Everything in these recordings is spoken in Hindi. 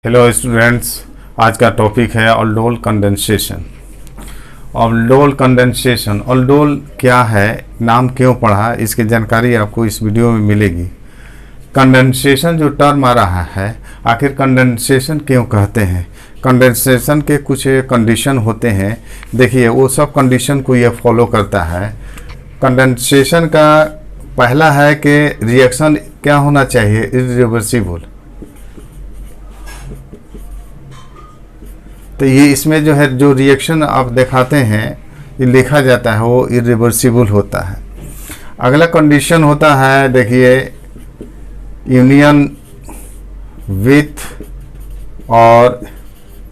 हेलो स्टूडेंट्स, आज का टॉपिक है ऑल्डोल कंडेंसेशन। ऑल्डोल कंडेंसेशन, ऑल्डोल क्या है, नाम क्यों पढ़ा, इसकी जानकारी आपको इस वीडियो में मिलेगी। कंडेंसेशन जो टर्म आ रहा है, आखिर कंडेंसेशन क्यों कहते हैं। कंडेंसेशन के कुछ कंडीशन होते हैं, देखिए वो सब कंडीशन को ये फॉलो करता है। कंडेंसेशन का पहला है कि रिएक्शन क्या होना चाहिए, इरिवर्सिबल। तो ये इसमें जो है जो रिएक्शन आप दिखाते हैं, ये लिखा जाता है, वो इरिवर्सिबल होता है। अगला कंडीशन होता है, देखिए, यूनियन विथ और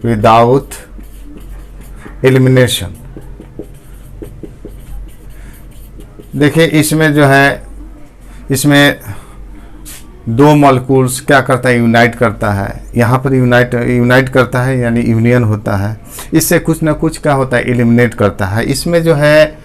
विदाउट एलिमिनेशन। देखिए इसमें जो है, इसमें दो मॉलिक्यूल्स क्या करता है, यूनाइट करता है। यहाँ पर यूनाइट करता है यानी यूनियन होता है। इससे कुछ ना कुछ क्या होता है, एलिमिनेट करता है। इसमें जो है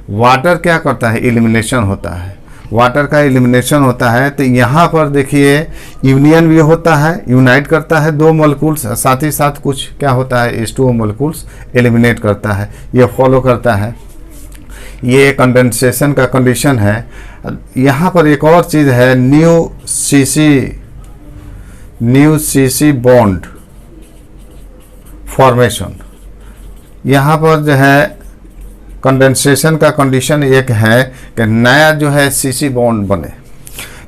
वाटर क्या करता है, एलिमिनेशन होता है। वाटर का एलिमिनेशन होता है। तो यहाँ पर देखिए यूनियन भी होता है, यूनाइट करता है दो मॉलिक्यूल्स, साथ ही साथ कुछ क्या होता है, H2O मॉलिक्यूल्स एलिमिनेट करता है। ये फॉलो करता है, ये कंडेंसेशन का कंडीशन है। यहाँ पर एक और चीज़ है, न्यू सीसी बॉन्ड फॉर्मेशन। यहाँ पर जो है कंडेंसेशन का कंडीशन एक है कि नया जो है सीसी बॉन्ड बने।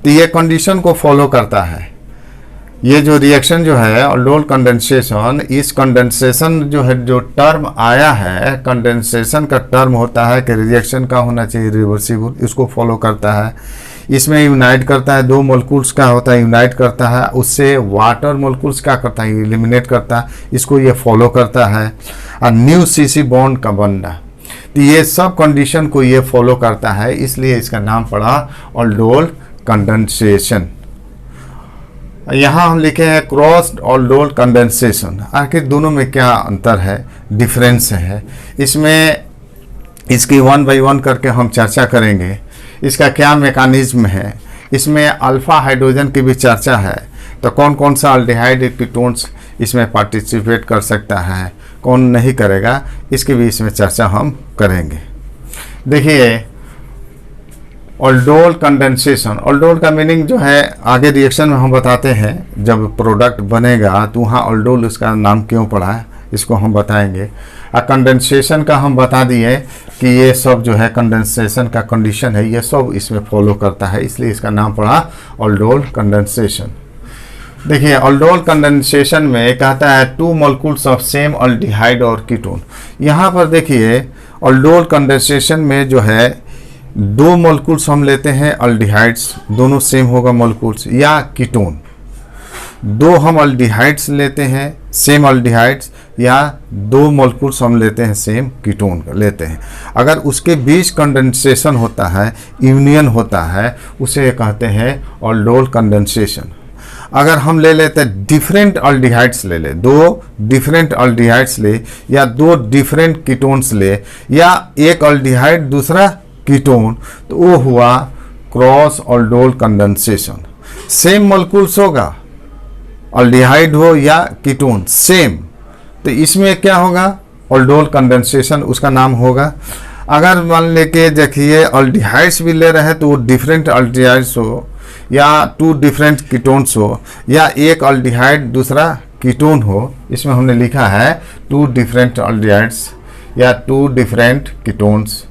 तो ये कंडीशन को फॉलो करता है। ये जो रिएक्शन जो है ऑल्डोल कंडेंसेशन, इस कंडेंसेशन जो है, जो टर्म आया है, कंडेंसेशन का टर्म होता है कि रिएक्शन का होना चाहिए रिवर्सिबल, इसको फॉलो करता है। इसमें यूनाइट करता है, दो मॉलिक्यूल्स का होता है, यूनाइट करता है, उससे वाटर मॉलिक्यूल्स क्या करता है, एलिमिनेट करता है, इसको ये फॉलो करता है। और न्यू सीसी बॉन्ड का बनना, तो ये सब कंडीशन को ये फॉलो करता है, इसलिए इसका नाम पड़ा ऑल्डोल कंडेंसेशन। यहाँ हम लिखे हैं क्रॉस्ड ऑल्डोल कंडेंसेशन। आखिर दोनों में क्या अंतर है, डिफरेंस है, इसमें इसकी वन बाय वन करके हम चर्चा करेंगे। इसका क्या मैकेनिज्म है, इसमें अल्फा हाइड्रोजन की भी चर्चा है। तो कौन कौन सा अल्डिहाइड कीटोन्स इसमें पार्टिसिपेट कर सकता है, कौन नहीं करेगा, इसकी भी इसमें चर्चा हम करेंगे। देखिए ऑल्डोल कंडेंसेशन, ऑल्डोल का मीनिंग जो है आगे रिएक्शन में हम बताते हैं। जब प्रोडक्ट बनेगा तो वहाँ ऑल्डोल उसका नाम क्यों पड़ा है, इसको हम बताएंगे। और कंडेंसेशन का हम बता दिए कि ये सब जो है कंडेंसेशन का कंडीशन है, ये सब इसमें फॉलो करता है, इसलिए इसका नाम पड़ा ऑल्डोल कंडेंसेशन। देखिए ऑल्डोल कंडेंसेशन में कहता है to molecules of same aldehyde और कीटोन। यहाँ पर देखिए ऑल्डोल कंडेंसेशन में जो है दो मॉलिक्यूल्स हम लेते हैं अल्डिहाइड्स, दोनों सेम होगा मॉलिक्यूल्स, या कीटोन। दो हम अल्डिहाइड्स लेते हैं सेम अल्डिहाइड्स, या दो मॉलिक्यूल्स हम लेते हैं सेम कीटोन लेते हैं। अगर उसके बीच कंडेंसेशन होता है, यूनियन होता है, उसे कहते हैं ऑल्डोल कंडेंसेशन। अगर हम ले लेते हैं डिफरेंट अल्डिहाइड्स ले ले, दो डिफरेंट अल्डिहाइड्स ले, या दो डिफरेंट कीटोन्स ले, या एक अल्डिहाइड दूसरा कीटोन, तो वो हुआ cross aldol condensation. Same molecules होगा, अल्डिहाइड हो या कीटोन सेम, तो इसमें क्या होगा, ऑल्डोल कंडेंसेशन उसका नाम होगा। अगर मान ले के देखिए अल्डिहाइड्स भी ले रहे हैं तो वो डिफरेंट अल्डिहाइड्स हो, या टू डिफरेंट कीटोन्स हो, या एक अल्डिहाइड दूसरा कीटोन हो, इसमें हमने लिखा है टू डिफरेंट अल्डिहाइड्स या टू डिफरेंट कीटोन्स।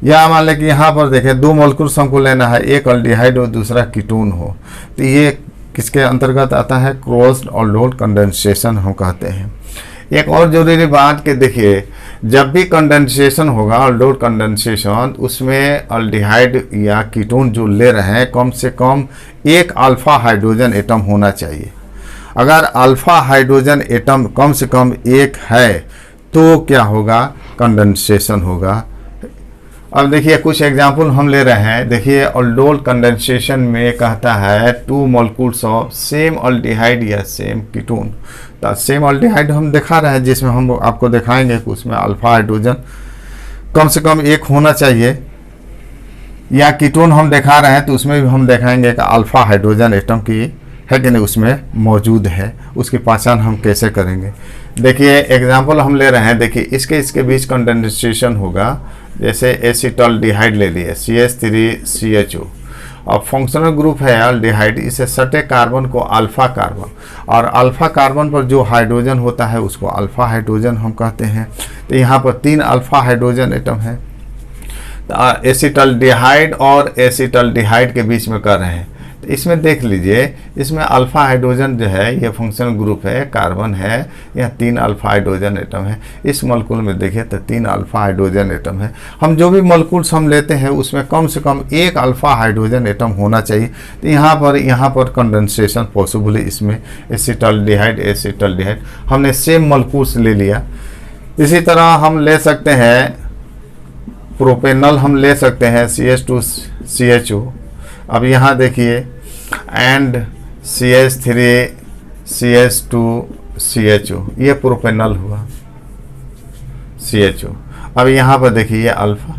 या मान लें कि यहाँ पर देखें दो मॉलिक्यूल्स हमको लेना है, एक अल्डिहाइड और दूसरा कीटोन हो, तो ये किसके अंतर्गत आता है, क्रॉस्ड ऑल्डोल कंडेंसेशन हम कहते हैं। एक और जरूरी बात कि देखिए जब भी कंडेंसेशन होगा ऑल्डोल कंडेंसेशन, उसमें अल्डिहाइड या कीटोन जो ले रहे हैं कम से कम एक अल्फा हाइड्रोजन एटम होना चाहिए। अगर अल्फा हाइड्रोजन एटम कम से कम एक है तो क्या होगा, कंडेंसेशन होगा। अब देखिए कुछ एग्जाम्पल हम ले रहे हैं। देखिए ऑल्डोल कंडेंसेशन में कहता है to molecules of same aldehyde या सेम कीटोन। तो सेम अल्डिहाइड हम दिखा रहे हैं, जिसमें हम आपको दिखाएंगे कि उसमें अल्फा हाइड्रोजन कम से कम एक होना चाहिए, या कीटोन हम दिखा रहे हैं तो उसमें भी हम दिखाएंगे कि अल्फा हाइड्रोजन एटम की है कि नहीं, उसमें मौजूद है, उसकी पहचान हम कैसे करेंगे। देखिए एग्जांपल हम ले रहे हैं, देखिए इसके बीच कंडेंसेशन होगा। जैसे एसिटल्डिहाइड ले लिए CH3CHO, और फंक्शनल ग्रुप है अल्डिहाइड, इसे सटे कार्बन को अल्फा कार्बन, और अल्फा कार्बन पर जो हाइड्रोजन होता है उसको अल्फा हाइड्रोजन हम कहते हैं। तो यहाँ पर 3 अल्फा हाइड्रोजन एटम है। एसिटल्डिहाइड और एसिटल्डिहाइड के बीच में कर रहे हैं। तो इसमें देख लीजिए, इसमें अल्फा हाइड्रोजन जो है ये फंक्शनल ग्रुप है, कार्बन है, यहाँ 3 अल्फा हाइड्रोजन एटम है। इस मॉलिक्यूल में देखिए तो 3 अल्फा हाइड्रोजन एटम है। हम जो भी मॉलिक्यूल्स हम लेते हैं उसमें कम से कम 1 अल्फा हाइड्रोजन एटम होना चाहिए। तो यहाँ पर कंडेंसेशन पॉसिबल है। इसमें एसिटल्डिहाइड हमने सेम मॉलिक्यूल्स ले लिया। इसी तरह हम ले सकते हैं प्रोपेनॉल, हम ले सकते हैं CH2CHO। अब यहाँ देखिए एंड CH3CH2CHO, ये प्रोपेनॉल हुआ CHO। अब यहाँ पर देखिए ये अल्फा,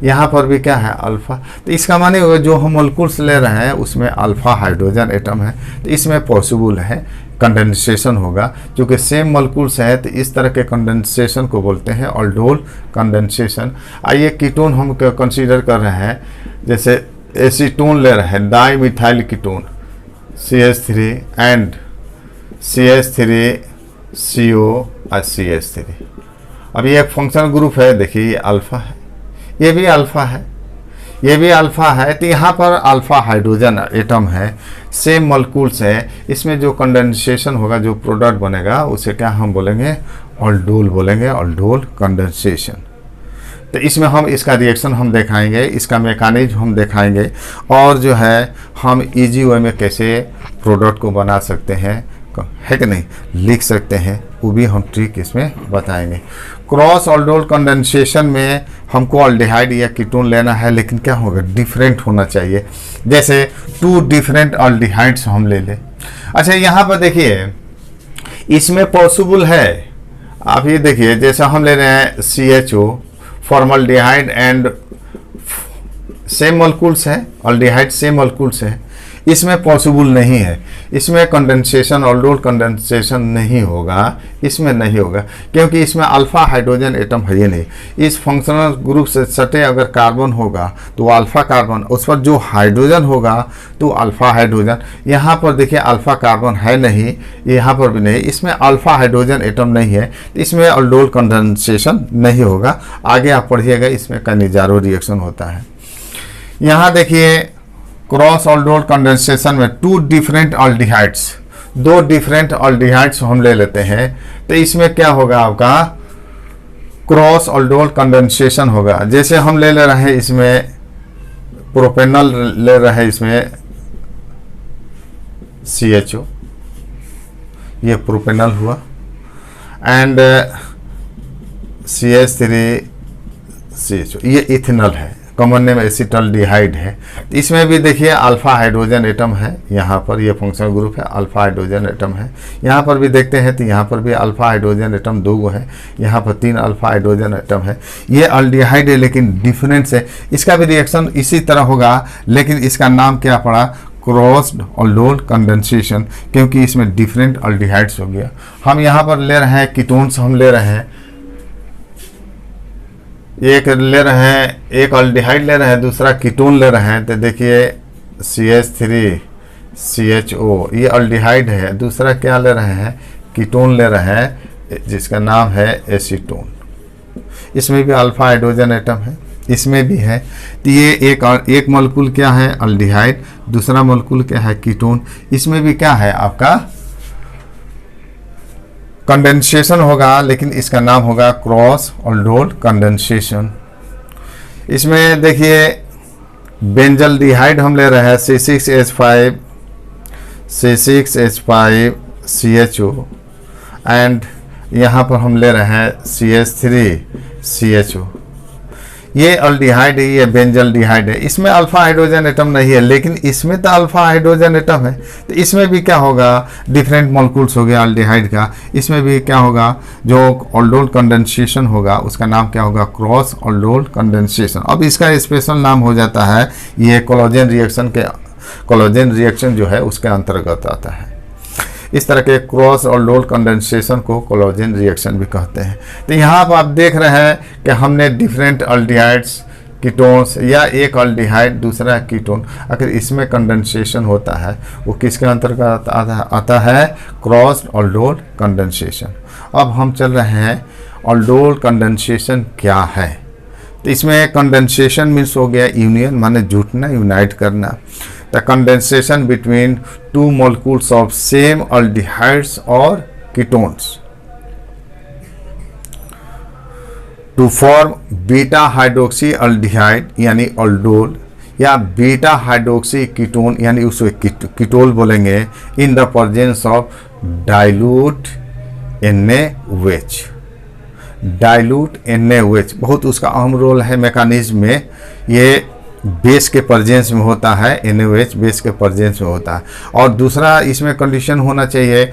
यहाँ पर भी क्या है अल्फा। तो इसका माने हुआ जो हम मॉलिक्यूल्स ले रहे हैं उसमें अल्फा हाइड्रोजन एटम है, तो इसमें पॉसिबल है कंडेंसेशन होगा। क्योंकि सेम मॉलिक्यूल्स है तो इस तरह के कंडेंसेशन को बोलते हैं ऑल्डोल कंडेंसेशन। आइए कीटोन हम कंसीडर कर रहे हैं, जैसे एसीटोन ले रहे हैं, di methyl ketone CH3 and CH3CO और CH3। अब ये एक फंक्शनल ग्रुप है, देखिए ये अल्फा है, ये भी अल्फा है, ये भी अल्फा है। तो यहाँ पर अल्फा हाइड्रोजन एटम है, सेम मॉलिक्यूल्स है। इसमें जो कंडेंसेशन होगा, जो प्रोडक्ट बनेगा उसे क्या हम बोलेंगे, ऑल्डोल बोलेंगे, ऑल्डोल कंडेंसेशन। तो इसमें हम इसका रिएक्शन हम दिखाएंगे, इसका मैकेनिज्म हम दिखाएंगे, और जो है हम इजी वे में कैसे प्रोडक्ट को बना सकते हैं, है कि नहीं, लिख सकते हैं, वो भी हम ट्रिक इसमें बताएंगे। क्रॉस ऑल्डोल कंडेंसेशन में हमको अल्डिहाइड या कीटोन लेना है, लेकिन क्या होगा, डिफरेंट होना चाहिए। जैसे 2 डिफरेंट अल्डिहाइड्स हम ले लें। अच्छा यहाँ पर देखिए इसमें पॉसिबल है, आप ये देखिए जैसे हम ले रहे हैं CHO formaldehyde and same molecules है, अल्डिहाइड सेम मॉलिक्यूल्स है, इसमें पॉसिबल नहीं है। इसमें कंडेंसेशन, ऑल्डोल कंडेंसेशन नहीं होगा, इसमें नहीं होगा, क्योंकि इसमें अल्फा हाइड्रोजन एटम है ही नहीं। इस फंक्शनल ग्रुप से सटे अगर कार्बन होगा तो अल्फा कार्बन, उस पर जो हाइड्रोजन होगा तो अल्फा हाइड्रोजन। यहाँ पर देखिए अल्फा कार्बन है नहीं, यहाँ पर भी नहीं, इसमें अल्फा हाइड्रोजन एटम नहीं है, इसमें ऑल्डोल कंडेंसेशन नहीं होगा। आगे आप पढ़िएगा, इसमें कनिजारो रिएक्शन होता है। यहाँ देखिए क्रॉस ऑल्डोल कंडेंसेशन में 2 डिफरेंट अल्डिहाइड्स, 2 डिफरेंट अल्डिहाइड्स हम ले लेते हैं। तो इसमें क्या होगा, आपका क्रॉस ऑल्डोल कंडेंसेशन होगा। जैसे हम ले रहे हैं इसमें प्रोपेनॉल ले रहे हैं, इसमें CHO, ये प्रोपेनॉल हुआ, एंड CH3CHO, ये इथेनॉल है, कॉमन नेम एसिटल्डिहाइड है। इसमें भी देखिए अल्फा हाइड्रोजन एटम है, यहाँ पर ये फंक्शनल ग्रुप है, अल्फा हाइड्रोजन एटम है। यहाँ पर भी देखते हैं तो यहाँ पर भी अल्फा हाइड्रोजन एटम 2 है, यहाँ पर 3 अल्फा हाइड्रोजन एटम है। ये अल्डिहाइड है लेकिन डिफरेंस है, इसका भी रिएक्शन इसी तरह होगा, लेकिन इसका नाम क्या पड़ा, क्रॉस्ड ऑल्डोल कंडेंसेशन, क्योंकि इसमें डिफरेंट अल्डिहाइड्स हो गया। हम यहाँ पर ले रहे हैं कीटोन्स, हम ले रहे हैं, एक ले रहे हैं, एक अल्डिहाइड ले रहे हैं, दूसरा कीटोन ले रहे हैं। तो देखिए CH3CHO, ये अल्डिहाइड है, दूसरा क्या ले रहे हैं, कीटोन ले रहे हैं जिसका नाम है एसीटोन। इसमें भी अल्फा हाइड्रोजन एटम है, इसमें भी है। तो ये एक मॉलिक्यूल क्या है, अल्डिहाइड, दूसरा मॉलिक्यूल क्या है, कीटोन। इसमें भी क्या है, आपका कंडेंसेशन होगा, लेकिन इसका नाम होगा क्रॉस ऑल्डोल कंडेंसेशन। इसमें देखिए बेंजल्डिहाइड हम ले रहे हैं, C6H5CHO, एंड यहाँ पर हम ले रहे हैं CH3CHO। ये अल्डिहाइड है, ये बेंजल्डिहाइड है। इसमें अल्फा हाइड्रोजन एटम नहीं है, लेकिन इसमें तो अल्फा हाइड्रोजन एटम है। तो इसमें भी क्या होगा, डिफरेंट मॉलिक्यूल्स हो गया अल्डिहाइड का। इसमें भी क्या होगा, जो ऑल्डोल कंडेंसेशन होगा उसका नाम क्या होगा, क्रॉस ऑल्डोल कंडेंसेशन। अब इसका स्पेशल नाम हो जाता है, ये कोलोजन रिएक्शन के कोलोजन रिएक्शन जो है उसके अंतर्गत आता है। इस तरह के क्रॉस ऑल्डोल कंडेंसेशन को कोलोजन रिएक्शन भी कहते हैं। तो यहाँ पर आप देख रहे हैं कि हमने डिफरेंट अल्डिहाइड्स, कीटोन्स या एक अल्डिहाइड दूसरा कीटोन, अगर इसमें कंडेंसेशन होता है वो किसके अंतर्गत आता है? Cross aldol condensation. अब हम चल रहे हैं ऑल्डोल कंडेंसेशन क्या है। तो इसमें कंडेंसेशन मीन्स हो गया यूनियन, माने जुटना, यूनाइट करना। The condensation between two molecules of same aldehydes और ketones to form beta hydroxy aldehyde यानी अल्डोल, या बीटा हाइड्रोक्सी कीटोन यानी उसको कीटोल बोलेंगे, in the presence of dilute NaOH। Dilute NaOH बहुत उसका अहम रोल है मैकेनिज्म में। ये बेस के प्रेजेंस में होता है, NaOH बेस के प्रेजेंस में होता है। और दूसरा इसमें कंडीशन होना चाहिए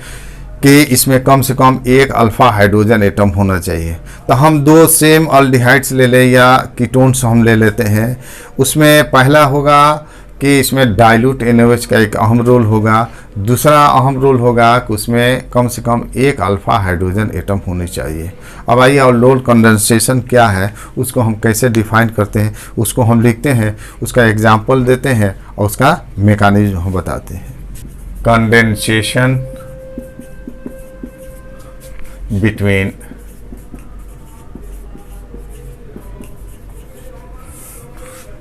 कि इसमें कम से कम एक अल्फा हाइड्रोजन एटम होना चाहिए। तो हम दो सेम अल्डिहाइड्स ले लें या कीटोन्स हम ले लेते हैं, उसमें पहला होगा कि इसमें डाइल्यूट NaOH का एक अहम रोल होगा। दूसरा अहम रोल होगा कि उसमें कम से कम एक अल्फा हाइड्रोजन एटम होनी चाहिए। अब आइए ऑल्डोल कंडेंसेशन क्या है उसको हम कैसे डिफाइन करते हैं, उसको हम लिखते हैं, उसका एग्जाम्पल देते हैं और उसका मेकानिज्म हम बताते हैं। Condensation between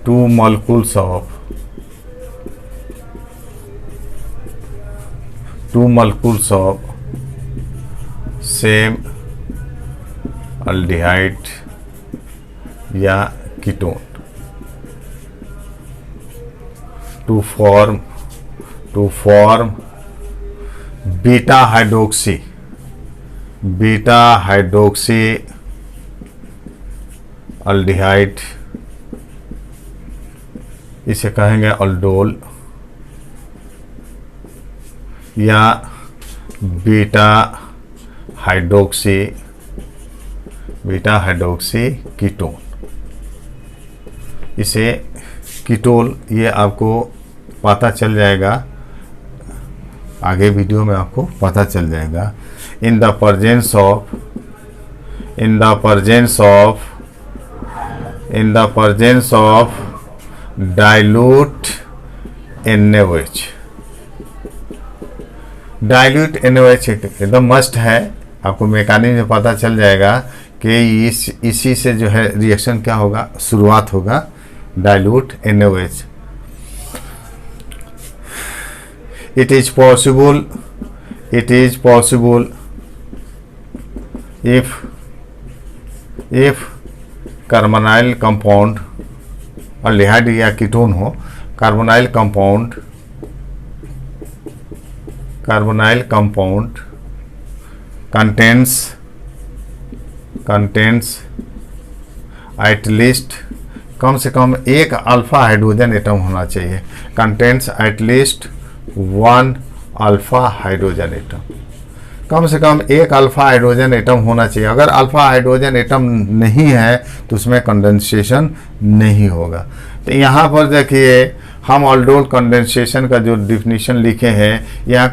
two molecules of same aldehyde या ketone to form beta hydroxy aldehyde, इसे कहेंगे अल्डोल, या बीटा हाइड्रोक्सी कीटोन, इसे कीटोल, ये आपको पता चल जाएगा, आगे वीडियो में आपको पता चल जाएगा। in the presence of dilute NaOH। Dilute NaOH एकदम मस्ट है, आपको मैकेनिज्म पता चल जाएगा कि इसी से जो है रिएक्शन क्या होगा, शुरुआत होगा dilute NaOH। It is possible if carbonyl compound, aldehyde या कीटोन हो, carbonyl compound contains at least, कम से कम एक अल्फा हाइड्रोजन एटम होना चाहिए, contains at least one alpha hydrogen atom, कम से कम एक अल्फा हाइड्रोजन एटम होना चाहिए। अगर अल्फा हाइड्रोजन एटम नहीं है तो उसमें कंडेंसेशन नहीं होगा। तो यहाँ पर देखिए हम ऑल्डोल कंडेंसेशन का जो डिफिनीशन लिखे हैं, यहाँ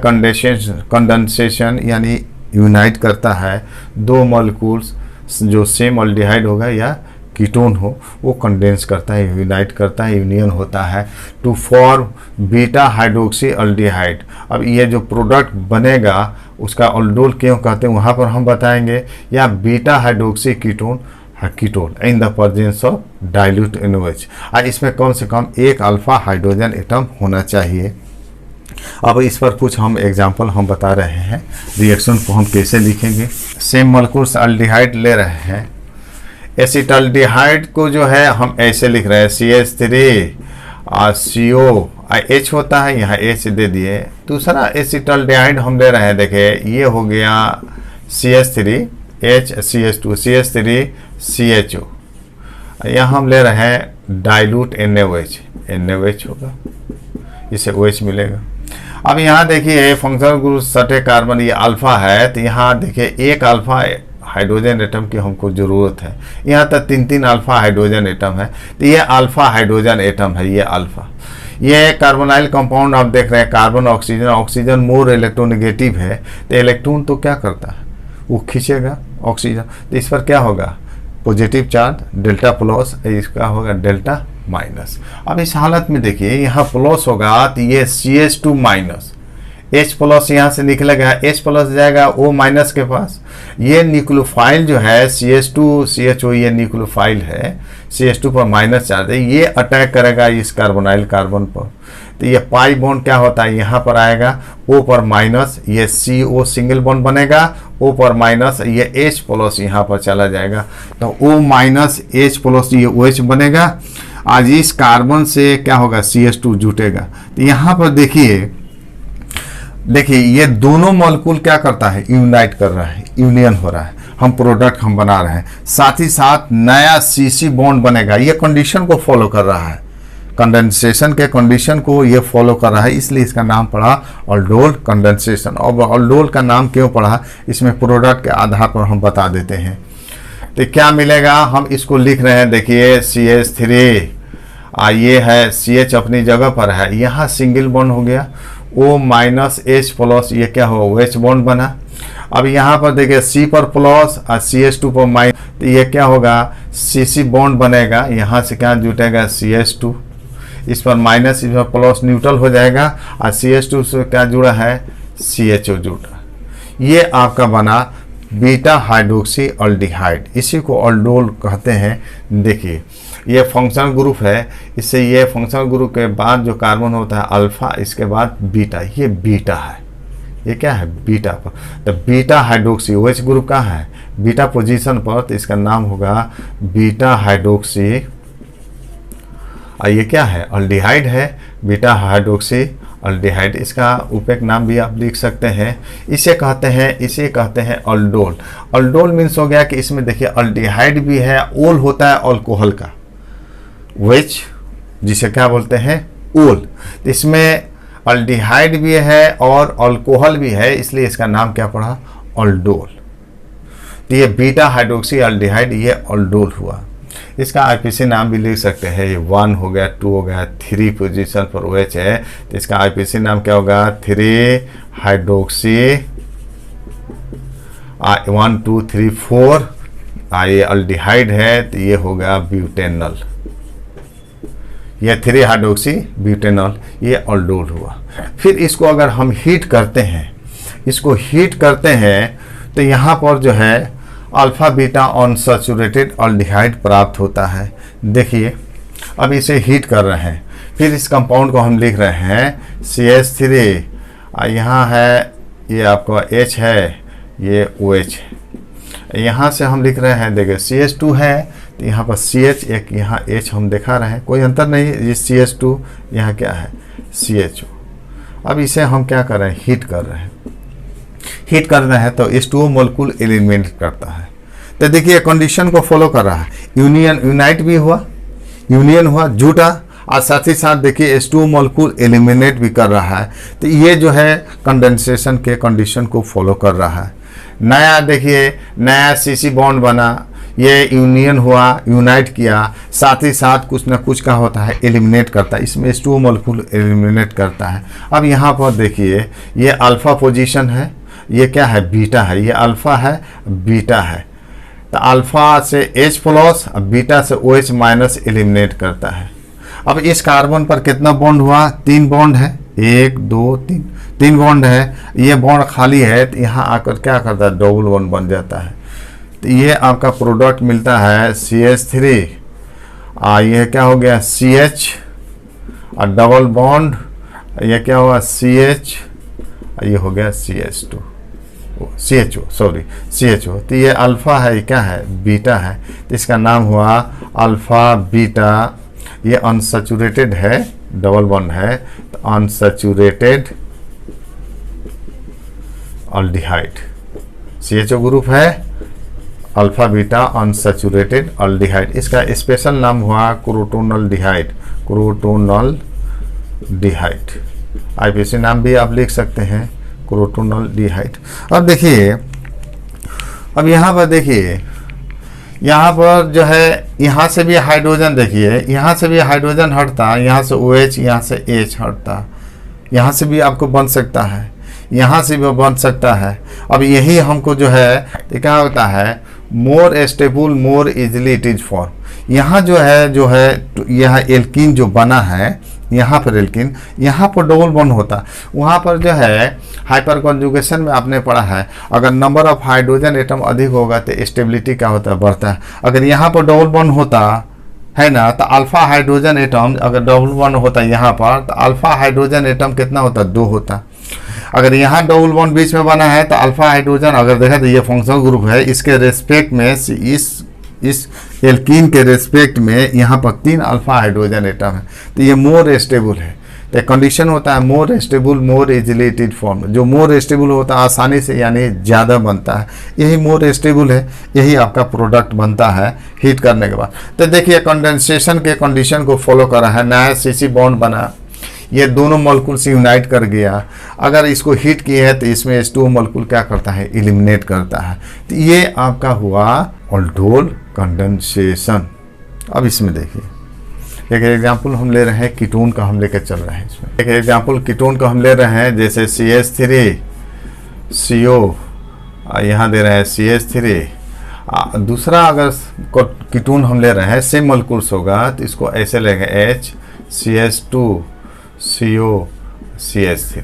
कंडेंसेशन यानी यूनाइट करता है दो मॉलिक्यूल्स जो सेम अल्डिहाइड होगा या कीटोन हो, वो कंडेंस करता है, यूनाइट करता है, यूनियन होता है to form beta hydroxy aldehyde. अब ये जो प्रोडक्ट बनेगा उसका ऑल्डोल क्यों कहते हैं वहाँ पर हम बताएंगे, या beta hydroxy ketone in the presence of dilute NaOH, और इसमें कम से कम एक अल्फा हाइड्रोजन एटम होना चाहिए। अब इस पर कुछ हम एग्जांपल हम बता रहे हैं, रिएक्शन को हम कैसे लिखेंगे। सेम मॉलिक्यूल्स अल्डिहाइड ले रहे हैं, एसिटाल्डिहाइड को जो है हम ऐसे लिख रहे हैं CH3 और CO H होता है, यहाँ H दे दिए। दूसरा एसिटाल्डिहाइड हम ले रहे हैं, देखिए ये हो गया CH3 H CH2 CH3 CHO, यहाँ हम ले रहे हैं डाइल्यूट NaOH होगा, इसे OH मिलेगा। अब यहाँ देखिए फंक्शनल ग्रुप सटे कार्बन ये अल्फा है, तो यहाँ देखिए एक अल्फा हाइड्रोजन एटम की हमको ज़रूरत है, यहाँ तक तीन अल्फा हाइड्रोजन एटम है, तो ये अल्फा हाइड्रोजन एटम है, ये अल्फा। ये कार्बोनाइल कंपाउंड आप देख रहे हैं, carbon oxygen, oxygen more electronegative है, तो इलेक्ट्रॉन तो क्या करता है, वो खींचेगा ऑक्सीजन, तो इस पर क्या होगा, पॉजिटिव चार्ज डेल्टा प्लस, इसका होगा डेल्टा माइनस। अब इस हालत में देखिए यहाँ प्लस होगा तो ये CH2 माइनस, H प्लस यहाँ से निकलेगा, H प्लस जाएगा O माइनस के पास। ये न्यूक्लियोफाइल जो है CH2 CHO, ये न्यूक्लियोफाइल है, CH2 पर माइनस चार्ज है, ये अटैक करेगा इस कार्बोनाइल कार्बन पर, तो ये पाई बॉन्ड क्या होता है, यहाँ पर आएगा O पर माइनस, ये CO सिंगल बॉन्ड बनेगा, O पर माइनस, ये H प्लस यहाँ पर चला जाएगा, तो O माइनस H प्लस ये OH बनेगा। आज इस कार्बन से क्या होगा, CH2 जुटेगा। तो यहाँ पर देखिए ये दोनों मॉलिक्यूल क्या करता है, यूनाइट कर रहा है, यूनियन हो रहा है, हम प्रोडक्ट हम बना रहे हैं, साथ ही साथ नया CC बॉन्ड बनेगा। ये कंडीशन को फॉलो कर रहा है, कंडेंसेशन के कंडीशन को ये फॉलो कर रहा है, इसलिए इसका नाम पड़ा ऑल्डोल कंडेंसेशन। और ऑल्डोल का नाम क्यों पड़ा, इसमें प्रोडक्ट के आधार पर हम बता देते हैं। तो क्या मिलेगा, हम इसको लिख रहे हैं, देखिए CH3, ये है CH अपनी जगह पर है, यहाँ सिंगल बॉन्ड हो गया, O माइनस H प्लस, ये क्या हो, OH बॉन्ड बना। अब यहाँ पर देखिए C पर प्लस और CH2 पर माइनस, तो ये क्या होगा, CC बॉन्ड बनेगा, यहाँ से क्या जुटेगा, CH2, इस पर माइनस, इस पर प्लस, न्यूट्रल हो जाएगा, और CH2 से क्या जुड़ा है, CHO जुड़ा। ये आपका बना बीटा हाइड्रोक्सी अल्डिहाइड, इसी को ऑल्डोल कहते हैं। देखिए ये फंक्शनल ग्रुप है, इससे ये फंक्शनल ग्रुप के बाद जो कार्बन होता है अल्फा, इसके बाद बीटा, ये बीटा है, ये क्या है, बीटा पर। तो बीटा हाइड्रोक्सी OH ग्रुप का है बीटा पोजीशन पर, तो इसका नाम होगा बीटा हाइड्रोक्सी, और ये क्या है, अल्डिहाइड है, बीटा हाइड्रोक्सी अल्डिहाइड। इसका उपयुक्त नाम भी आप लिख सकते हैं, इसे कहते हैं अल्डोल। अल्डोल मीन्स हो गया कि इसमें देखिए अल्डिहाइड भी है, ओल होता है अल्कोहल का, विच जिसे क्या बोलते हैं, ओल। इसमें अल्डिहाइड भी है और अल्कोहल भी है, इसलिए इसका नाम क्या पड़ा, अल्डोल। तो ये बीटा हाइड्रोक्सी अल्डिहाइड, ये अल्डोल हुआ। इसका IPC नाम भी लिख सकते हैं, ये 1 हो गया, 2 हो गया, 3 पोजीशन पर OH है, तो इसका IPC नाम क्या होगा, 3 हाइड्रोक्सी 1 2 3 4, ये अल्डिहाइड है, तो ये होगा ब्यूटेनॉल, ये 3 हाइड्रोक्सी ब्यूटेनॉल, ये अल्डोल हुआ। फिर इसको अगर हम हीट करते हैं, तो यहाँ पर जो है अल्फा बीटा अनसैचुरेटेड अल्डिहाइड प्राप्त होता है। देखिए अब इसे हीट कर रहे हैं, फिर इस कंपाउंड को हम लिख रहे हैं CH3, यहाँ है ये आपका H है, ये OH, यहाँ से हम लिख रहे हैं, देखिए CH2 है, तो यहाँ पर CH, एक यहाँ H हम दिखा रहे हैं, कोई अंतर नहीं, ये CH2, यहाँ क्या है, CHO। अब इसे हम क्या कर रहे हैं, हीट कर रहे हैं, तो H2O मोलिक्यूल एलिमिनेट करता है। तो देखिए कंडीशन को फॉलो कर रहा है, यूनाइट भी हुआ, यूनियन हुआ, जुटा, और साथ ही साथ देखिए H2O मोलिक्यूल एलिमिनेट भी कर रहा है। तो ये जो है कंडेंसेशन के कंडीशन को फॉलो कर रहा है। नया देखिए, नया CC बॉन्ड बना, ये यूनियन हुआ, यूनाइट किया, साथ ही साथ कुछ ना कुछ का होता है, एलिमिनेट करता है, इसमें H2O मोलिक्यूल एलिमिनेट करता है। अब यहाँ पर देखिए ये अल्फा पोजीशन है, ये क्या है, बीटा है, ये अल्फा है, बीटा है, तो अल्फा से H प्लस, बीटा से OH माइनस एलिमिनेट करता है। अब इस कार्बन पर कितना बॉन्ड हुआ, 3 बॉन्ड है, 1 2 3 बॉन्ड है, ये बॉन्ड खाली है, तो यहाँ आकर क्या करता है, डबल बॉन्ड बन जाता है। तो ये आपका प्रोडक्ट मिलता है CH3, ये क्या हो गया, CH और डबल बॉन्ड, ये क्या हुआ, CH, ये हो गया CH2, CHO। तो ये अल्फा है, क्या है, बीटा है, तो इसका नाम हुआ अल्फा बीटा। ये अनसैचुरेटेड है, डबल बॉन्ड है, तो अनसैचुरेटेड अल्डिहाइड, CHO ग्रुप है, अल्फा बीटा अनसैचुरेटेड अल्डिहाइड। इसका स्पेशल नाम हुआ क्रोटोनल डिहाइड। IPC नाम भी आप लिख सकते हैं, क्रोटोनल डिहाइड। अब देखिए, अब यहाँ पर देखिए यहाँ पर जो है यहाँ से भी हाइड्रोजन देखिए, यहाँ से भी हाइड्रोजन हटता, यहाँ से OH, यहाँ से H हटता, यहाँ से भी आपको बन सकता है, यहाँ से भी बन सकता है। अब यही हमको जो है तो क्या होता है, more stable more easily it is form. यहाँ जो है यह एल्कीन जो बना है, यहाँ पर एल्कीन, यहाँ पर डबल बॉन्ड होता, वहाँ पर जो है हाइपर कॉन्जुगेशन में आपने पढ़ा है, अगर नंबर ऑफ हाइड्रोजन एटम अधिक होगा तो स्टेबिलिटी क्या होता है, बढ़ता है। अगर यहाँ पर डबल बॉन्ड होता है ना, तो अल्फा हाइड्रोजन एटम अगर डबल बॉन्ड होता यहाँ पर, तो अल्फा हाइड्रोजन एटम कितना होता, 2 होता। अगर यहाँ डबल बॉन्ड बीच में बना है तो अल्फा हाइड्रोजन, अगर देखा तो ये फंक्शनल ग्रुप है, इसके रेस्पेक्ट में इस एल्कीन के रेस्पेक्ट में यहाँ पर 3 अल्फा हाइड्रोजन एटम है, तो ये मोर स्टेबल है। तो कंडीशन होता है more stable more easily it is form. जो मोर स्टेबल होता है आसानी से यानी ज़्यादा बनता है, यही मोर स्टेबल है, यही आपका प्रोडक्ट बनता है हीट करने के बाद। तो देखिए कंडेंसेशन के कंडीशन को फॉलो कर रहा है, नया CC बॉन्ड बना, ये दोनों मॉलिक्यूल से यूनाइट कर गया। अगर इसको हीट किया है तो इसमें H2O मॉलिक्यूल क्या करता है, एलिमिनेट करता है। तो ये आपका हुआ ऑल्डोल कंडेंसेशन। अब इसमें देखिए एक एग्जांपल हम ले रहे हैं, कीटोन का हम लेकर चल रहे हैं। इसमें एक एग्जांपल कीटोन का हम ले रहे हैं, जैसे CH3CO, यहाँ दे रहे हैं CH3। दूसरा अगर कीटोन हम ले रहे हैं सेम मॉलिक्यूल्स होगा तो इसको ऐसे लेंगे HCH2CO CH3।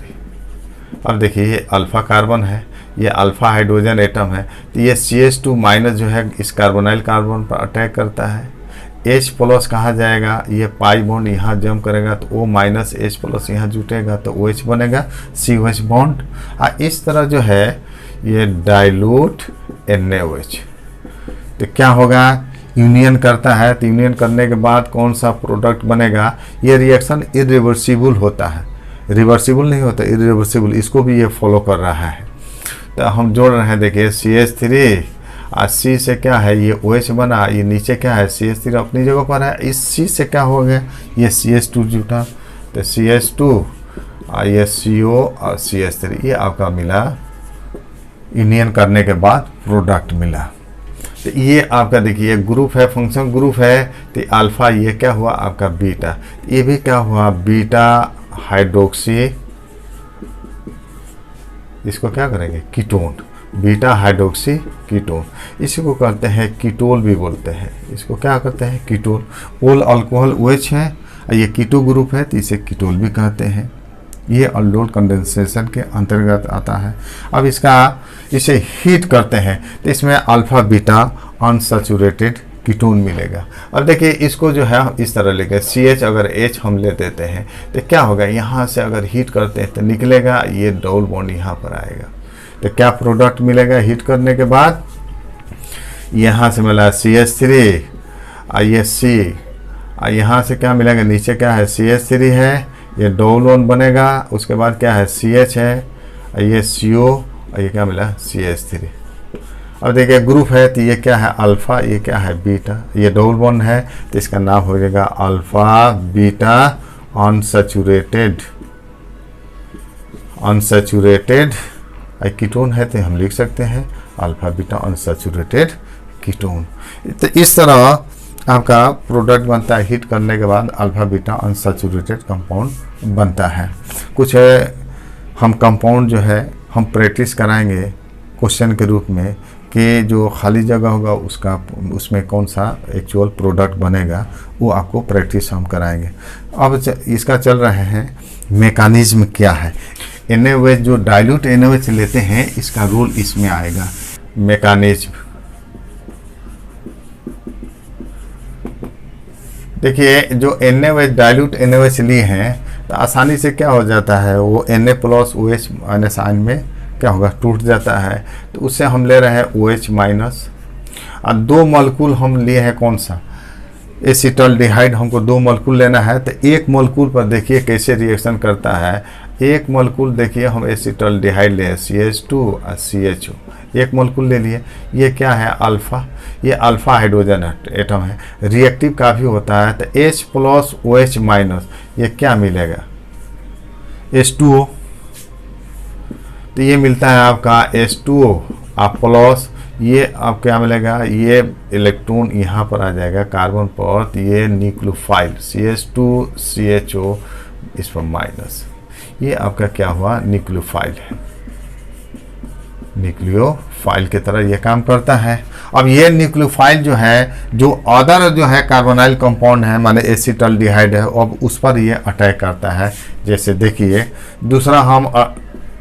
अब देखिए ये अल्फा कार्बन है, ये अल्फा हाइड्रोजन एटम है, तो ये CH2 माइनस जो है इस कार्बोनाइल कार्बन पर अटैक करता है। H प्लस कहाँ जाएगा, ये पाई बॉन्ड यहाँ जम करेगा तो O माइनस H प्लस यहाँ जुटेगा तो OH बनेगा, COH बॉन्ड। इस तरह जो है ये डाइल्यूट NaOH, तो क्या होगा, यूनियन करता है। तो यूनियन करने के बाद कौन सा प्रोडक्ट बनेगा, ये रिएक्शन इरिवर्सिबल होता है, रिवर्सिबल नहीं होता, इरिवर्सिबल। इसको भी ये फॉलो कर रहा है। तो हम जोड़ रहे हैं, देखिए CH3 और C से क्या है, ये OH बना, ये नीचे क्या है CH3 अपनी जगह पर है, इस C से क्या हो गया, ये CH2 जुटा, तो CH2 और ये CO और CH3, ये आपका मिला, यूनियन करने के बाद प्रोडक्ट मिला। तो ये आपका देखिए ग्रुप है, फंक्शन ग्रुप है, तो अल्फा ये क्या हुआ आपका बीटा, ये भी क्या हुआ बीटा हाइड्रोक्सी, इसको क्या करेंगे कीटोन, बीटा हाइड्रोक्सी कीटोन। इसी को कहते हैं कीटोल भी बोलते हैं, इसको क्या कहते हैं कीटोल। ओल अल्कोहल OH है, ये कीटो ग्रुप है तो इसे कीटोल भी कहते हैं। ये ऑल्डोल कंडेंसेशन के अंतर्गत आता है। अब इसे हीट करते हैं तो इसमें अल्फा बीटा अनसैचुरेटेड कीटोन मिलेगा। अब देखिए इसको जो है इस तरह लेके CH अगर H हम ले देते हैं तो क्या होगा, यहाँ से अगर हीट करते हैं तो निकलेगा, ये डबल बॉन्ड यहाँ पर आएगा। तो क्या प्रोडक्ट मिलेगा हीट करने के बाद, यहाँ से मिला CH3 और ये C, और यहाँ से क्या मिलेगा, नीचे क्या है CH3 है, ये डबल बॉन्ड बनेगा, उसके बाद क्या है CH है, ये CO और ये क्या मिला CH3। अब देखिए ग्रुप है तो ये क्या है अल्फा, ये क्या है बीटा, ये डबल बॉन्ड है तो इसका नाम हो जाएगा अल्फा बीटा अनसैचुरेटेड कीटोन है, तो हम लिख सकते हैं अल्फा बीटा अनसैचुरेटेड कीटोन। तो इस तरह आपका प्रोडक्ट बनता है, हीट करने के बाद अल्फा बीटा अनसैचुरेटेड कंपाउंड बनता है। कुछ हम कंपाउंड जो है हम प्रैक्टिस कराएंगे क्वेश्चन के रूप में कि जो खाली जगह होगा उसमें कौन सा एक्चुअल प्रोडक्ट बनेगा, वो आपको प्रैक्टिस हम कराएंगे। अब इसका चल रहे हैं मेकानिज्म क्या है। NaOH जो डाइल्यूट NaOH लेते हैं इसका रोल इसमें आएगा। मेकानिज्म देखिए, जो NaOH डाइल्यूट NaOH लिए हैं तो आसानी से क्या हो जाता है, वो Na plus OH minus ion में क्या होगा, टूट जाता है। तो उससे हम ले रहे हैं OH माइनस, और 2 मॉलिक्यूल हम लिए हैं कौन सा, एसिटल्डिहाइड। हमको 2 मॉलिक्यूल लेना है तो एक मॉलिक्यूल पर देखिए कैसे रिएक्शन करता है। एक मॉलिक्यूल देखिए हम एसिटल्डिहाइड ले CH2 और CHO, एक मॉलिक्यूल ले लिए, ये क्या है अल्फा, ये अल्फा हाइड्रोजन एटम है, रिएक्टिव काफ़ी होता है। तो H प्लस OH माइनस ये क्या मिलेगा H2O, तो ये मिलता है आपका H2O और प्लस ये अब क्या मिलेगा, ये इलेक्ट्रॉन यहाँ पर आ जाएगा कार्बन पर, तो ये न्यूक्लियोफाइल CH2CHO इस पर माइनस, ये आपका क्या हुआ, न्यूक्लियोफाइल है, न्यूक्लियोफाइल की तरह ये काम करता है। अब ये न्यूक्लियोफाइल जो है, जो अदर जो है कार्बोनाइल कंपाउंड है, माने एसिटाल्डिहाइड है, अब उस पर ये अटैक करता है। जैसे देखिए दूसरा हम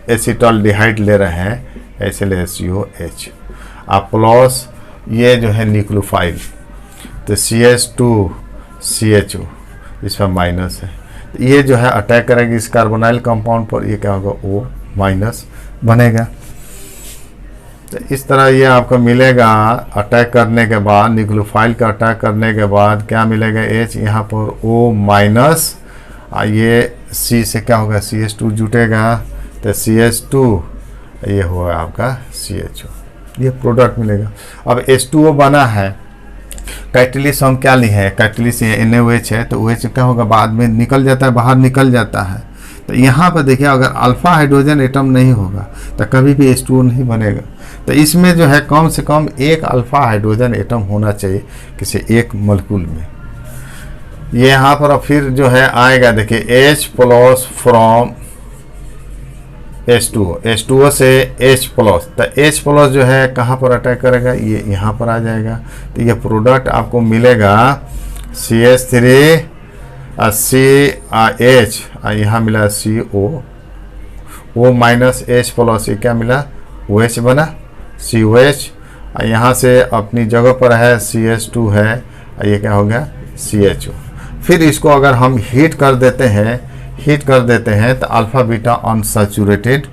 एसिटाल्डिहाइड ले रहे हैं, ऐसे ले COH, अब प्लस ये जो है न्यूक्लियोफाइल, तो CH2CHO इस पर माइनस है, ये जो है अटैक करेगी इस कार्बोनाइल कंपाउंड पर, ये क्या होगा, O माइनस बनेगा। तो इस तरह ये आपको मिलेगा अटैक करने के बाद, न्यूक्लियोफाइल का अटैक करने के बाद क्या मिलेगा, H यहाँ पर O माइनस, ये C से क्या होगा, CH2 जुटेगा, तो CH2 ये हुआ आपका CHO, ये प्रोडक्ट मिलेगा। अब H2O बना है, कैटलिस्ट हम क्या लिए हैं, कैटलिस्ट ये NaOH है, तो OH क्या होगा, बाद में निकल जाता है, बाहर निकल जाता है। तो यहाँ पर देखिए अगर अल्फा हाइड्रोजन एटम नहीं होगा तो कभी भी H2O नहीं बनेगा। तो इसमें जो है कम से कम एक अल्फा हाइड्रोजन एटम होना चाहिए किसी एक मॉलिक्यूल में। ये यहाँ पर फिर जो है आएगा, देखिए H प्लस फ्रॉम H2O से H प्लस, तो H प्लस जो है कहाँ पर अटैक करेगा, ये यहाँ पर आ जाएगा। तो ये प्रोडक्ट आपको मिलेगा CH3 CH, यहाँ मिला CO, O minus H plus, ये क्या मिला, OH बना, COH, यहाँ से अपनी जगह पर है CH2 है, ये क्या हो गया, CHO। फिर इसको अगर हम हीट कर देते हैं तो अल्फा बीटा अनसैचुरेटेड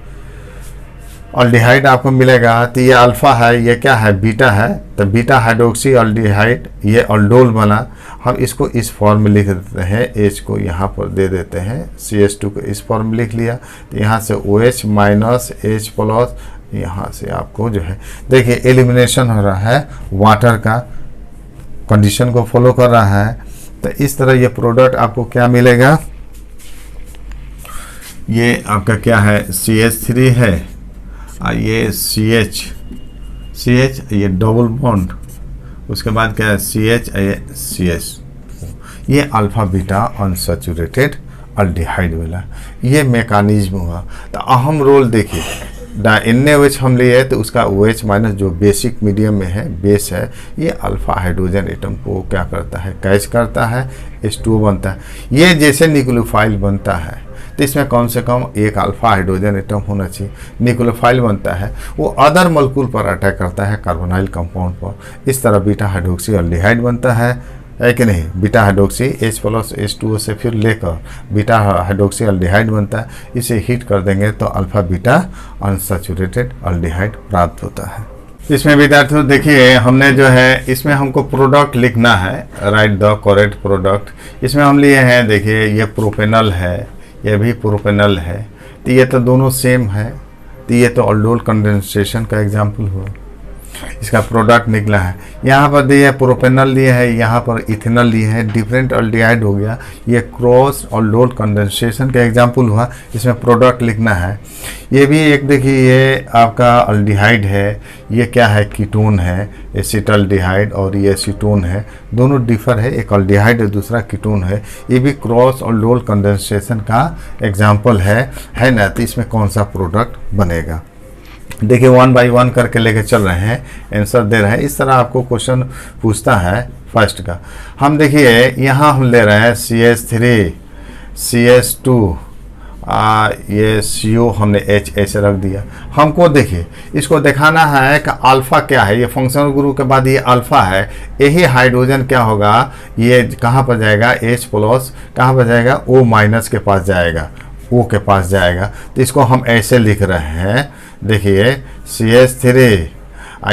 अल्डिहाइड आपको मिलेगा। तो ये अल्फा है, ये क्या है, बीटा है, तो बीटा हाइड्रोक्सी अल्डिहाइड, ये अल्डोल बना। हम इसको इस फॉर्म में लिख देते हैं, H को यहाँ पर दे देते हैं, CH2 को इस फॉर्म में लिख लिया, तो यहाँ से OH माइनस H प्लस, यहाँ से आपको जो है देखिए एलिमिनेशन हो रहा है, वाटर का कंडीशन को फॉलो कर रहा है। तो इस तरह ये प्रोडक्ट आपको क्या मिलेगा, ये आपका क्या है, CH3 है, ये CH, ये डबल बॉन्ड, उसके बाद क्या है CH, ये CH, ये अल्फा बीटा अनसैचुरेटेड अल्डिहाइड वाला, ये मैकेनिज्म हुआ। तो अहम रोल देखिए, NaOH हम लिए तो उसका OH माइनस जो बेसिक मीडियम में है, बेस है, ये अल्फा हाइड्रोजन एटम को क्या करता है, कैच करता है, H2O बनता है। ये जैसे न्यूक्लियोफाइल बनता है तो इसमें कम से कम एक अल्फा हाइड्रोजन एटम होना चाहिए। न्यूक्लियोफाइल बनता है, वो अदर मॉलिक्यूल पर अटैक करता है कार्बोनाइल कंपाउंड पर। इस तरह बीटा हाइड्रोक्सी अल्डिहाइड बनता है कि नहीं, beta hydroxy H plus H2O से फिर लेकर बीटा हाइड्रोक्सी अल्डिहाइड बनता है। इसे हीट कर देंगे तो अल्फा बीटा अनसैचुरेटेड अल्डिहाइड प्राप्त होता है। इसमें विद्यार्थियों देखिए, हमने जो है इसमें हमको प्रोडक्ट लिखना है, राइट द करेक्ट प्रोडक्ट। इसमें हम लिए हैं, देखिए ये प्रोपेनल है, ये भी प्रोपेनल है, तो ये तो दोनों सेम है, तो ये तो अल्डोल कंडेंसेशन का एग्जाम्पल हुआ, इसका प्रोडक्ट निकला है। यहाँ पर दिए प्रोपेनल लिए है, यहाँ पर इथेनॉल लिए है, डिफरेंट अल्डिहाइड हो गया, ये क्रॉस अल्डोल कंडेंसेशन का एग्जाम्पल हुआ, इसमें प्रोडक्ट लिखना है। ये भी एक देखिए, ये आपका अल्डिहाइड है, ये क्या है, कीटोन है, एसिटाल्डिहाइड, और ये एसीटोन है, दोनों डिफर है, एक अल्डिहाइड है दूसरा कीटोन है। ये भी क्रॉस अल्डोल कंडेंसेशन का एग्जाम्पल है ना। तो इसमें कौन सा प्रोडक्ट बनेगा, देखिए 1 बाय 1 करके लेके चल रहे हैं, आंसर दे रहे हैं। इस तरह आपको क्वेश्चन पूछता है फर्स्ट का। हम देखिए यहाँ हम ले रहे हैं CH3 CH2, ये CO हमने H ऐसे रख दिया। हमको देखिए इसको दिखाना है कि अल्फ़ा क्या है, ये फंक्शनल ग्रुप के बाद ये अल्फ़ा है, यही हाइड्रोजन क्या होगा, ये कहाँ पर जाएगा, H प्लस कहाँ पर जाएगा, O माइनस के पास जाएगा, O के पास जाएगा। तो इसको हम ऐसे लिख रहे हैं, देखिए CH3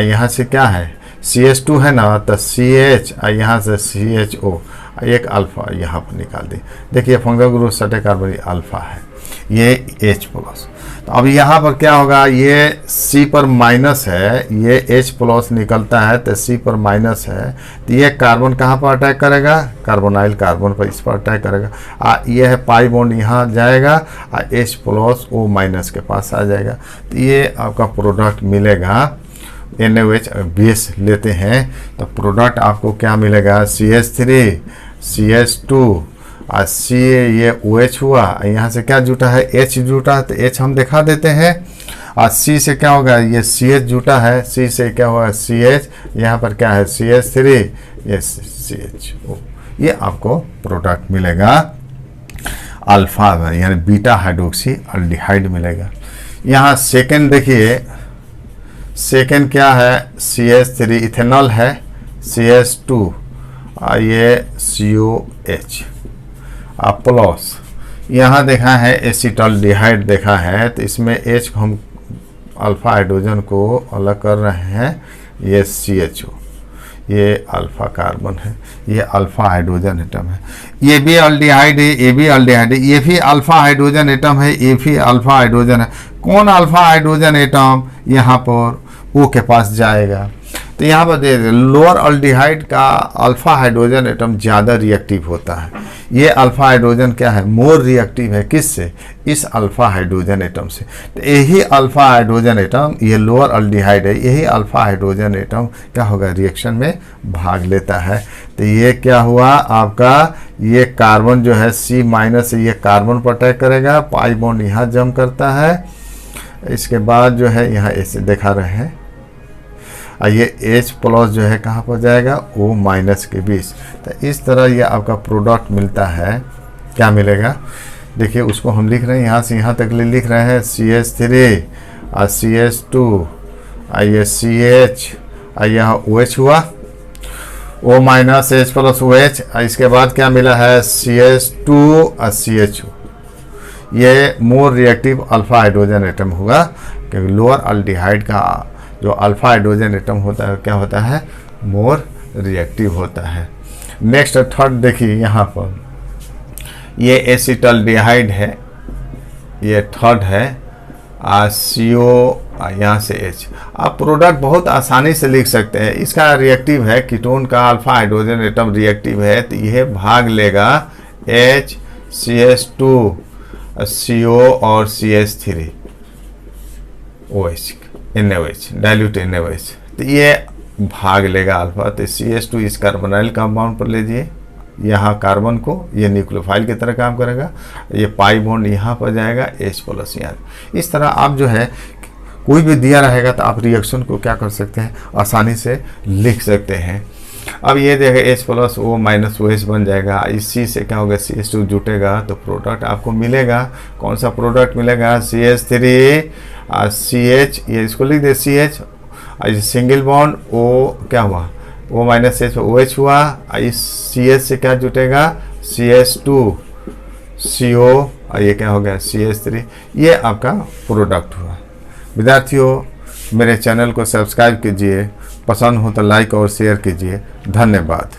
यहाँ से क्या है, CH2 है ना, तो CH यहाँ से CHO, एक अल्फ़ा यहाँ पर निकाल दी। देखिए फंक्शनल ग्रुप सटे कार्बन अल्फ़ा है, ये H प्लस। तो अब यहाँ पर क्या होगा, ये C पर माइनस है, ये H प्लस निकलता है, तो C पर माइनस है, तो ये कार्बन कहाँ पर अटैक करेगा, कार्बोनाइल कार्बन पर, इस पर अटैक करेगा। ये है पाई बॉन्ड यहाँ जाएगा, H प्लस O माइनस के पास आ जाएगा। तो ये आपका प्रोडक्ट मिलेगा NaOH बेस लेते हैं तो प्रोडक्ट आपको क्या मिलेगा, CH3 CH2 और Ca ये OH हुआ, यहाँ से क्या जुटा है, H जुटा है तो H हम दिखा देते हैं, और C से क्या होगा, ये CH जुटा है, C से क्या होगा CH, यहाँ पर क्या है CH3 ये CHO, ये आपको प्रोडक्ट मिलेगा अल्फा यानी बीटा हाइड्रोक्सी एल्डिहाइड मिलेगा। यहाँ सेकेंड देखिए, सेकेंड क्या है, CH3 इथेनॉल है, CH2 और ये COH प्लस यहाँ देखा है एसिटाल्डिहाइड देखा है, तो इसमें H हम अल्फा हाइड्रोजन को अलग कर रहे हैं, ये CHO ये अल्फा कार्बन है, ये अल्फा हाइड्रोजन एटम है, ये भी एल्डिहाइड है, ये भी एल्डिहाइड है, ये भी अल्फा हाइड्रोजन एटम है, ये भी अल्फा हाइड्रोजन है। कौन अल्फा हाइड्रोजन एटम यहाँ पर O के पास जाएगा, तो यहाँ पर दे लोअर एल्डिहाइड का अल्फा हाइड्रोजन एटम ज़्यादा रिएक्टिव होता है, ये अल्फा हाइड्रोजन क्या है, मोर रिएक्टिव है, किससे, इस अल्फा हाइड्रोजन एटम से। तो यही अल्फा हाइड्रोजन एटम, ये लोअर एल्डिहाइड है, यही अल्फा हाइड्रोजन एटम क्या होगा, रिएक्शन में भाग लेता है। तो ये क्या हुआ आपका, ये कार्बन जो है C माइनस ये कार्बन पर अटैक करेगा, पाई बॉन्ड यहाँ जम करता है, इसके बाद जो है यहाँ ऐसे दिखा रहे हैं, ये H प्लस जो है कहाँ पर जाएगा, O माइनस के बीच। तो इस तरह ये आपका प्रोडक्ट मिलता है, क्या मिलेगा, देखिए उसको हम लिख रहे हैं यहाँ से यहाँ तक लिख रहे हैं, CH3 और CH2 और ये CH और यहाँ OH हुआ, O minus H plus OH, इसके बाद क्या मिला है CH2 और CHO, ये more reactive alpha hydrogen atom होगा, क्योंकि लोअर एल्डिहाइड का जो अल्फा हाइड्रोजन एटम होता है क्या होता है, मोर रिएक्टिव होता है। नेक्स्ट थर्ड देखिए, यहाँ पर ये एसिटाल्डिहाइड है, ये थर्ड है, CO यहाँ से H। आप प्रोडक्ट बहुत आसानी से लिख सकते हैं, इसका रिएक्टिव है, कीटोन का अल्फा हाइड्रोजन एटम रिएक्टिव है, तो यह भाग लेगा H CH2 CO और CH3 OH NaOH dilute NaOH, तो ये भाग लेगा अल्फा, तो CH2 इस कार्बोनाइल कंपाउंड पर लीजिए, यहाँ कार्बन को ये न्यूक्लियोफाइल की तरह काम करेगा, ये पाई बॉन्ड यहाँ पर जाएगा, H प्लस यहाँ। इस तरह आप जो है कोई भी दिया रहेगा तो आप रिएक्शन को क्या कर सकते हैं, आसानी से लिख सकते हैं। अब ये देखिए H plus O minus OH बन जाएगा, इस C से क्या होगा CH2 जुटेगा, तो प्रोडक्ट आपको मिलेगा, कौन सा प्रोडक्ट मिलेगा, CH3 CH, ये इसको लिख दे CH, सिंगल बॉन्ड O क्या हुआ, O माइनस H OH हुआ, इस CH से क्या जुटेगा CH2 CO और ये क्या हो गया CH3, ये आपका प्रोडक्ट हुआ। विद्यार्थियों मेरे चैनल को सब्सक्राइब कीजिए, पसंद हो तो लाइक और शेयर कीजिए। धन्यवाद।